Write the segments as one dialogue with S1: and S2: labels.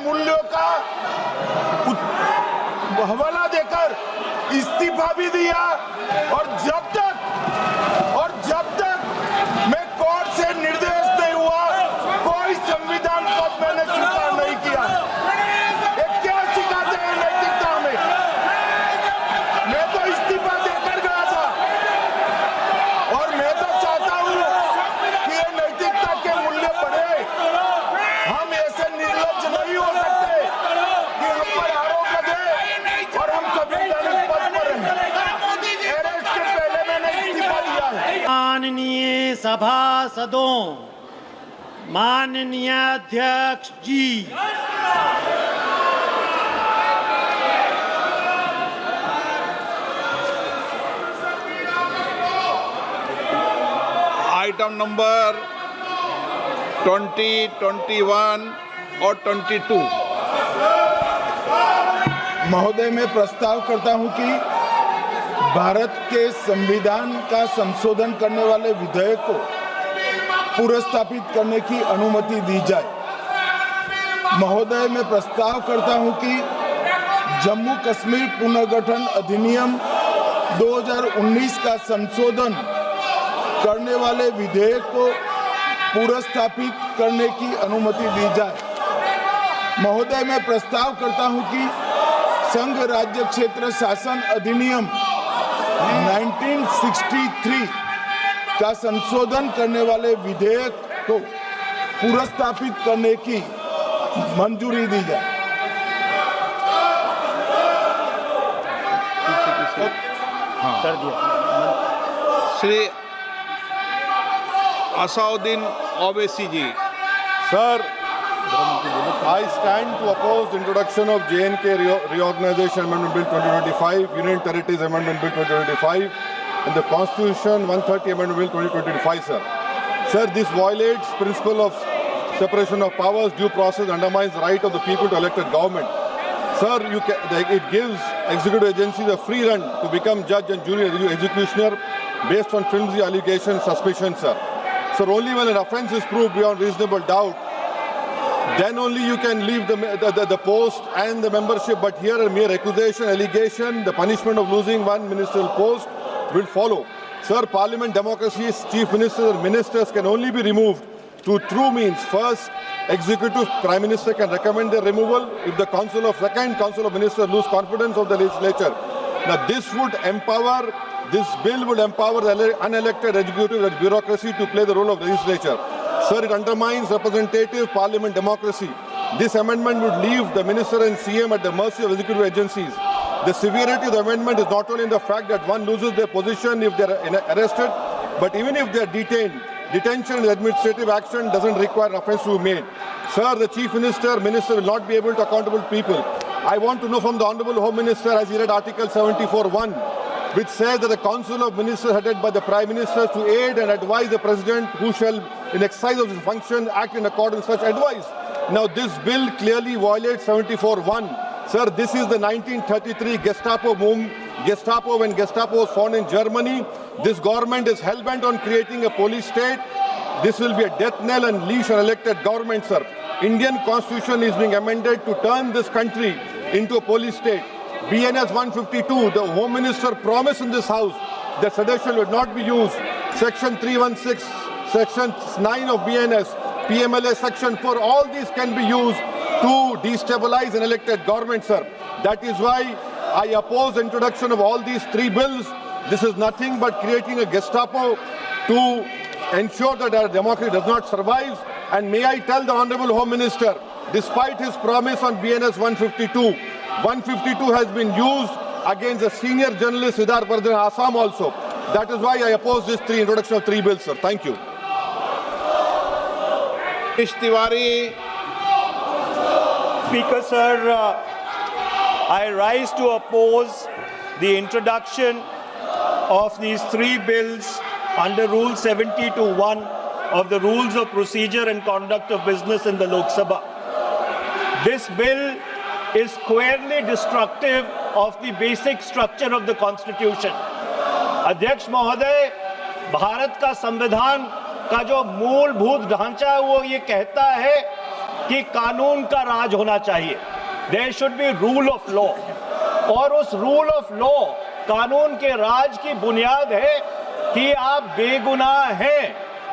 S1: मूल्यों का हवाला देकर इस्तीफा भी दिया। और जब तक मैं कोर्ट से निर्देश नहीं हुआ, कोई संविधान पद मैंने स्वीकार नहीं किया। ये क्या सिखाते हैं नैतिकता में? मैं तो इस्तीफा देकर गया था और मैं तो चाहता हूं कि ये नैतिकता के मूल्य बढ़े। हम ऐसे निर्लज्ज नहीं हो सकते कि हम पर आरोप लगे और हम संवैधानिक पद पर रहें। अरेस्ट के पहले मैंने इस्तीफा दिया है।
S2: माननीय सभासदों, माननीय अध्यक्ष जी,
S3: आइटम नंबर 20, 21 और 22।
S1: महोदय, मैं प्रस्ताव करता हूं कि भारत के संविधान का संशोधन करने वाले विधेयक को पुनर्स्थापित करने की अनुमति दी जाए। महोदय, मैं प्रस्ताव करता हूं कि जम्मू कश्मीर पुनर्गठन अधिनियम 2019 का संशोधन करने वाले विधेयक को पुनर्स्थापित करने की अनुमति दी जाए। महोदय, मैं प्रस्ताव करता हूं कि संघ राज्य क्षेत्र शासन अधिनियम 1963 का संशोधन करने वाले विधेयक को पुनर्स्थापित करने की मंजूरी दी जाए।
S2: कर दिया।
S3: श्री असाउद्दीन ओवैसी जी।
S4: Sir, I stand to oppose the introduction of J&K Reorganization Amendment Bill 2025, Union Territories Amendment Bill 2025, and the Constitution 130 Amendment Bill 2025, sir. Sir, this violates principle of separation of powers, due process, undermines the right of the people to elect a government. Sir, it gives executive agencies a free run to become judge and jury executioner based on flimsy allegations, suspicions, sir. Sir, only when an offence is proved beyond reasonable doubt, then only you can leave the post and the membership. But here a mere accusation, allegation, the punishment of losing one ministerial post will follow. Sir, parliament democracy's chief ministers and ministers can only be removed through true means. First, executive prime minister can recommend their removal if the second council of ministers lose confidence of the legislature. Now this bill would empower the unelected executive bureaucracy to play the role of legislature. Sir, it undermines representative parliament democracy. This amendment would leave the minister and CM at the mercy of executive agencies. The severity of the amendment is not only in the fact that one loses their position if they are arrested, but even if they are detained. Detention is administrative action, doesn't require offence to be made. Sir, the chief minister will not be able to accountable people. I want to know from the Honourable Home Minister, as he read Article 74(1), which says that the Council of Ministers headed by the Prime Minister to aid and advise the President, who shall, in exercise of his function, act in accordance with such advice. Now, this bill clearly violates 74(1). Sir, this is the 1933 Gestapo when Gestapo was found in Germany. This government is hell-bent on creating a police state. This will be a death knell and leash an elected government, sir. Indian Constitution is being amended to turn this country into a police state. BNS 152, the Home Minister promised in this House that sedition would not be used. Section 316, Section 9 of BNS, PMLA Section 4, all these can be used to destabilize an elected government, sir. That is why I oppose the introduction of all these three bills. This is nothing but creating a Gestapo to ensure that our democracy does not survive. And may I tell the Honourable Home Minister, despite his promise on BNS 152 has been used against a senior journalist, Siddharth Vardhan, Assam also. That is why I oppose this introduction of three bills, sir. Thank you.
S3: Tiwari.
S5: Speaker, sir, I rise to oppose the introduction of these three bills under Rule 70(1) of the Rules of Procedure and Conduct of Business in the Lok Sabha. This bill is squarely destructive of the basic structure of the Constitution. अध्यक्ष महोदय, भारत का संविधान का जो मूलभूत ढांचा है वो ये कहता है कि कानून का राज होना चाहिए, there should be rule of law, और उस रूल ऑफ लॉ, कानून के राज की बुनियाद है कि आप बेगुनाह हैं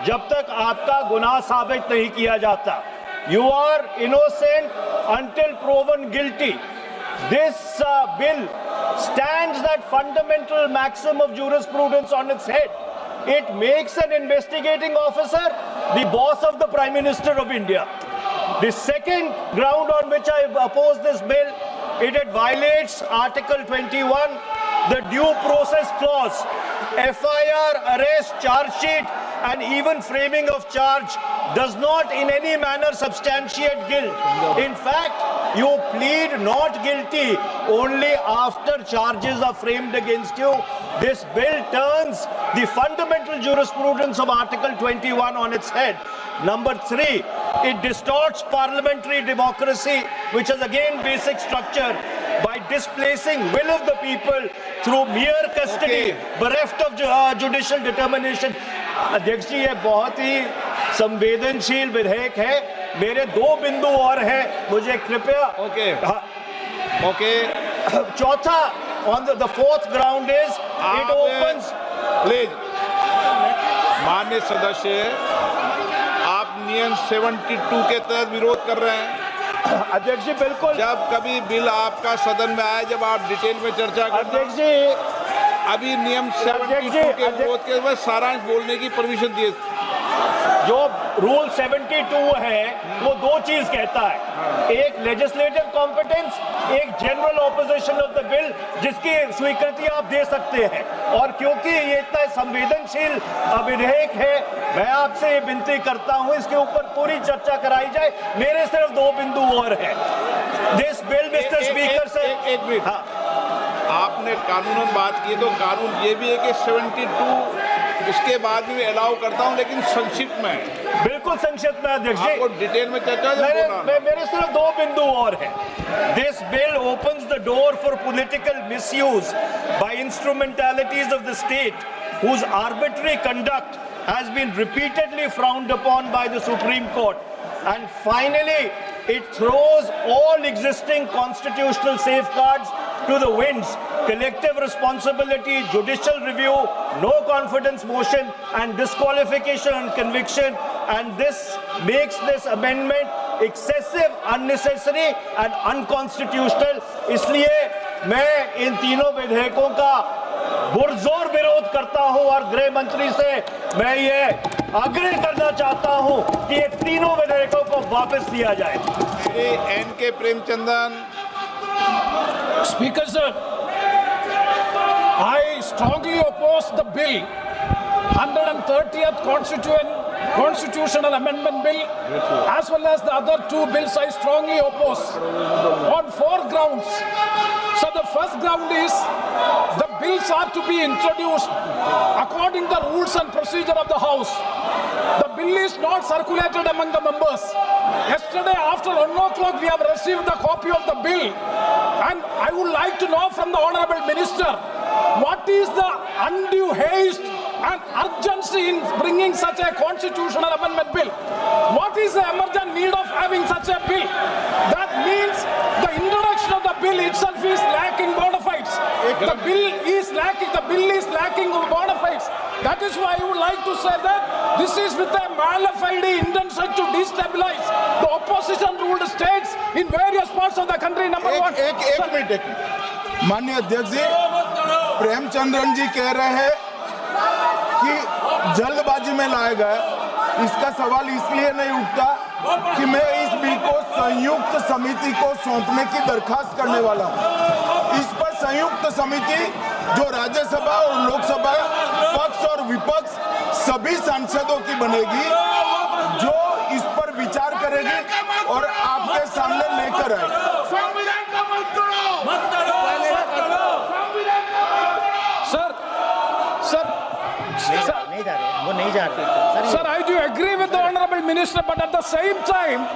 S5: जब तक आपका गुनाह साबित नहीं किया जाता. You are innocent until proven guilty. This bill stands that fundamental maxim of jurisprudence on its head. It makes an investigating officer the boss of the Prime Minister of India. The second ground on which I oppose this bill, it violates Article 21, the due process clause. FIR, arrest, charge sheet, and even framing of charge does not in any manner substantiate guilt. In fact, you plead not guilty only after charges are framed against you. This bill turns the fundamental jurisprudence of Article 21 on its head. Number 3, it distorts parliamentary democracy, which is again basic structure, by displacing will of the people through mere custody, bereft of judicial determination. अध्यक्ष जी, ये बहुत ही संवेदनशील विधेयक है. मेरे 2 बिंदु और हैं, मुझे कृपया.
S3: ओके.
S5: चौथा, on the fourth ground is it opens.
S3: Please, माननीय सदस्य, आप नियम 72 के तहत विरोध कर रहे हैं.
S5: अध्यक्ष जी बिल्कुल.
S3: जब कभी बिल आपका सदन में आए, जब आप डिटेल में चर्चा करना.
S5: अध्यक्ष जी,
S3: अभी नियम 72 के विरोध के बाद सारांश बोलने की परमिशन दिए.
S5: जो रूल 72 है वो 2 चीज कहता है, एक लेजिस्लेटिव कॉम्पिटेंस, एक general opposition of the bill, जिसकी स्वीकृति आप दे सकते हैं. और क्योंकि ये इतना संवेदनशील विधेयक है, मैं आपसे ये विनती करता हूं इसके ऊपर पूरी चर्चा कराई जाए. मेरे सिर्फ 2 बिंदु और हैं. दिस बिल, मिस्टर स्पीकर से
S3: एक मिनट. आपने कानूनन बात की, तो कानून ये भी है कि 72 उसके बाद भी अलाउ करता हूं, लेकिन संक्षिप्त में.
S5: बिल्कुल संक्षिप्त में अध्यक्ष जी.
S3: आपको डिटेल में चर्चा
S5: मेरे सिर्फ 2 बिंदु और हैं. This bill opens the door for political misuse by instrumentalities of the state whose arbitrary conduct has been repeatedly frowned upon by the Supreme Court. And finally, it throws all existing constitutional safeguards to the winds. Collective responsibility, judicial review, no confidence motion, and disqualification and conviction. And this makes this amendment excessive, unnecessary, and unconstitutional. इसलिए मैं इन तीनों विधेयकों का पुरजोर विरोध करता हूं और गृह मंत्री से मैं ये आग्रह करना चाहता हूं कि ये तीनों विधेयकों को वापस लिया जाए.
S3: Shri N.K. Premachandran.
S6: Speaker sir, I strongly oppose the bill, 130th Constitutional Amendment Bill, as well as the other 2 bills I strongly oppose on 4 grounds. So the first ground is the bills are to be introduced according to the rules and procedure of the House. The bill is not circulated among the members. Yesterday after 1 o'clock we have received the copy of the bill, and I would like to know from the Honourable Minister, what is the undue haste and urgency in bringing such a constitutional amendment bill? What is the emergent need of having such a bill? That means the introduction of the bill itself is lacking bona fides. The bill is lacking bona fides. That is why I would like to say that this is with a malified intention to destabilize the opposition ruled states in various parts of the country. Number one.
S1: एक minute. माननीय अध्यक्ष जी, प्रेमचंद्रन जी कह रहे हैं कि जल्दबाजी में लाया गया. इसका सवाल इसलिए नहीं उठता कि मैं इस बिल को संयुक्त समिति को सौंपने की दरखास्त करने वाला हूं. इस पर संयुक्त समिति जो राज्यसभा और लोकसभा पक्ष और विपक्ष सभी सांसदों की बनेगी, जो इस पर विचार करेगी और आपके सामने लेकर आएगी.
S6: Sir, I do agree with the Honourable Minister, but at the same time,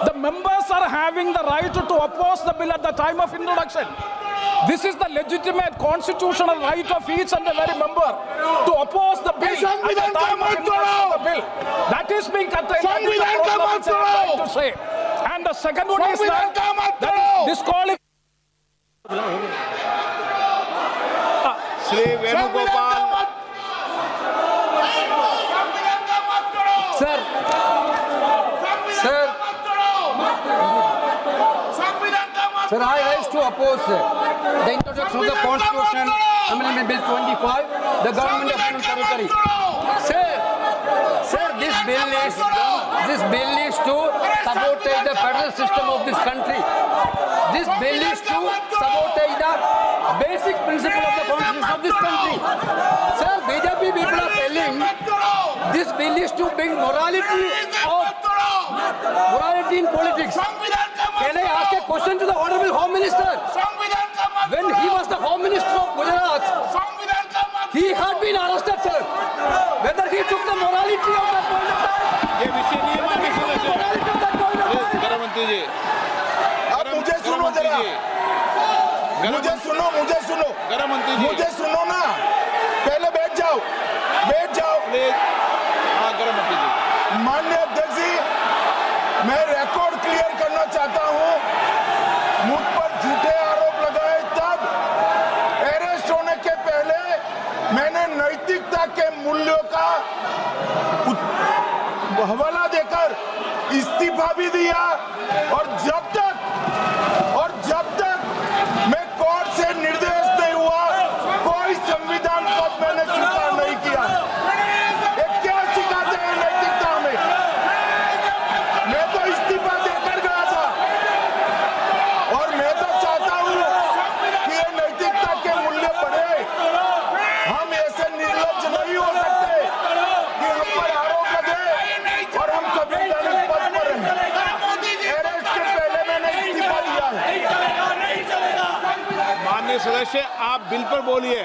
S6: the members are having the right to oppose the bill at the time of introduction. This is the legitimate constitutional right of each and every member to oppose the bill at the time of introduction of the bill. That is being curtailed. That is the problem which I am trying to say. And the second one is
S1: संविधान
S6: that,
S1: का मत
S6: that
S1: तोड़ो।
S6: is disqualifying.
S3: Shri Venugopal
S7: Sir, I rise to oppose the introduction of the Constitution Amendment Bill 25, the government of Union Territory. Sir, this bill is to sabotage the federal system of this country. This bill is to sabotage the basic principle of the Constitution of this country. Sir, BJP people are telling this bill is to bring morality in politics. Can I ask a question to the Honorable Home Minister? When he was the Home Minister of Gujarat, he had been arrested, sir. Whether he took the morality of that point of time,
S3: ये विषय नहीं है माननीय सदस्य
S7: morality of that point of time.
S3: गृह मंत्री जी
S1: अब मुझे सुनो जरा, मुझे सुनो
S3: गृह मंत्री जी
S1: मुझे सुनो ना, पहले बैठ जाओ।
S3: प्लीज हाँ गृह मंत्री जी
S1: माननीय अध्यक्ष जी, मैं रिकॉर्ड क्लियर करना चाहता हूं। मुझ पर झूठे आरोप लगाए तब अरेस्ट होने के पहले मैंने नैतिकता के मूल्यों का हवाला देकर इस्तीफा भी दिया, और जब तक मैं कोर्ट से निर्देश नहीं हुआ, कोई संविधान पद मैंने स्वीकार नहीं किया। ये क्या सिखाते हैं नैतिकता में? मैं तो इस्तीफा देकर गया था, और मैं तो चाहता हूं कि ये नैतिकता के मूल्य बढ़े। हम ऐसे निर्लज्ज नहीं हो सकते कि हम पर आरोप लगे और हम संवैधानिक पद पर रहें। अरेस्ट के पहले मैंने इस्तीफा दिया है।
S3: माननीय सदस्य आप बिल पर बोलिए,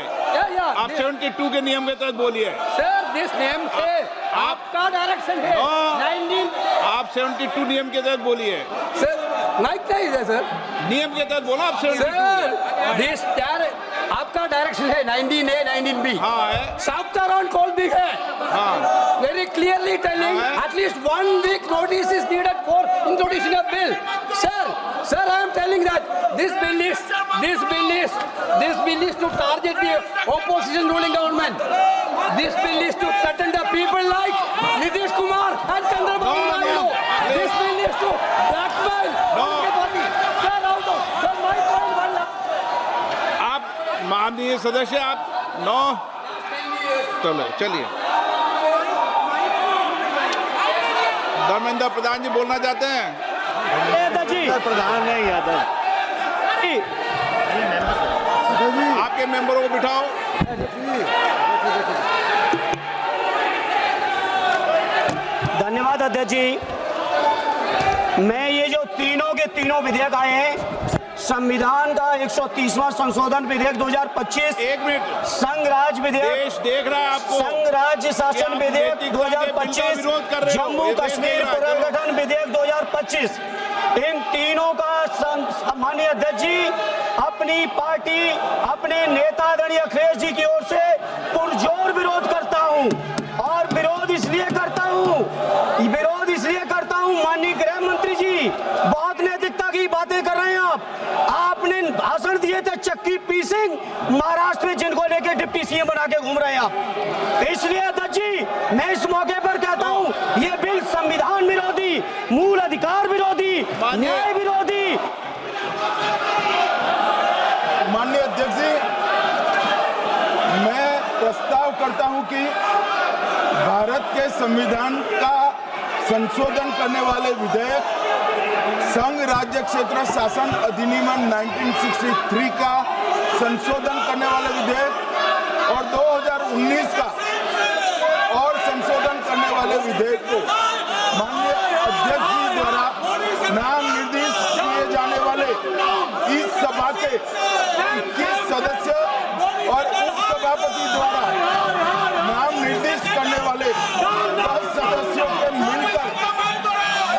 S3: आप 72 के नियम के तहत बोलिए।
S7: Sir, this name है, आपका डायरेक्शन है। 19
S3: आप 72 नियम के तहत बोलिए,
S7: Sir, नाइट नहीं है सर।
S3: नियम के तहत बोला आप 72
S7: सर, this आपका डायरेक्शन है 19A, 19B।
S3: हाँ है
S7: Chapter on call भी है।
S3: हाँ
S7: Very clearly telling
S3: हाँ।
S7: at least 1 week notice is needed for introducing a bill. Sir, I am telling that this bill is to target the opposition ruling government. This bill is to threaten the people like Nitish Kumar and Chandrababu
S3: No,
S7: Naidu.
S3: ma'am.
S7: This bill is to blackmail everybody. Sir, out of sir, my point one last.
S3: आप माननीय सदस्य आप 9 चलिए धर्मेंद्र प्रधान जी बोलना चाहते हैं।
S2: प्रधान है यादव
S3: आपके मेंबरों को बिठाओ।
S8: धन्यवाद अध्यक्ष जी। मैं ये जो तीनों के तीनों विधेयक आए हैं, संविधान का 130वां संशोधन विधेयक 2025,
S3: एक मिनट,
S8: संघ राज्य विधेयक,
S3: देश देख रहा है आपको,
S8: संघ राज्य शासन
S3: आप
S8: विधेयक
S3: नैतिकता के बिल का
S8: 2025,
S3: विरोध कर रहे हो।
S8: जम्मू
S3: ये देश
S8: कश्मीर
S3: देख रहा है।
S8: पुनर्गठन विधेयक 2025, इन तीनों का माननीय अध्यक्ष जी अपनी पार्टी, अपने नेता आदरणीय अखिलेश जी की ओर से पुरजोर विरोध करता हूं। और विरोध इसलिए करता हूं माननीय गृह मंत्री जी, बहुत नैतिकता की बातें कर रहे हैं आपने भाषण दिए थे चक्की पी सिंह महाराष्ट्र में, जिनको लेके डिप्टी सीएम बना के घूम रहे हैं आप। इसलिए अध्यक्ष जी मैं इस मौके पर कहता हूं ये बिल संविधान विरोधी, मूल अधिकार विरोधी, न्याय विरोधी।
S1: माननीय अध्यक्ष जी, मैं प्रस्ताव करता हूं कि भारत के संविधान का संशोधन करने वाले विधेयक, संघ राज्य क्षेत्र शासन अधिनियम 1963 का संशोधन करने वाले विधेयक और 2019 का और संशोधन करने वाले विधेयक को माननीय अध्यक्ष जी द्वारा नाम निर्देशित किए जाने वाले इस सभा के 21 सदस्य और उपसभापति द्वारा नाम निर्दिष्ट करने वाले 10 सदस्यों के मिलकर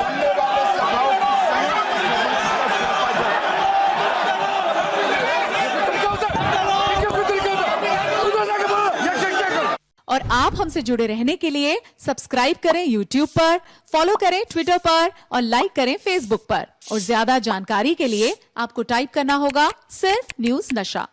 S1: बनने वाले सभाओं की संयुक्त सभा का सौंपा जाए।
S9: और आप हमसे जुड़े रहने के लिए सब्सक्राइब करें YouTube पर, फॉलो करें Twitter पर और लाइक करें Facebook पर। और ज्यादा जानकारी के लिए आपको टाइप करना होगा सिर्फ न्यूज नशा।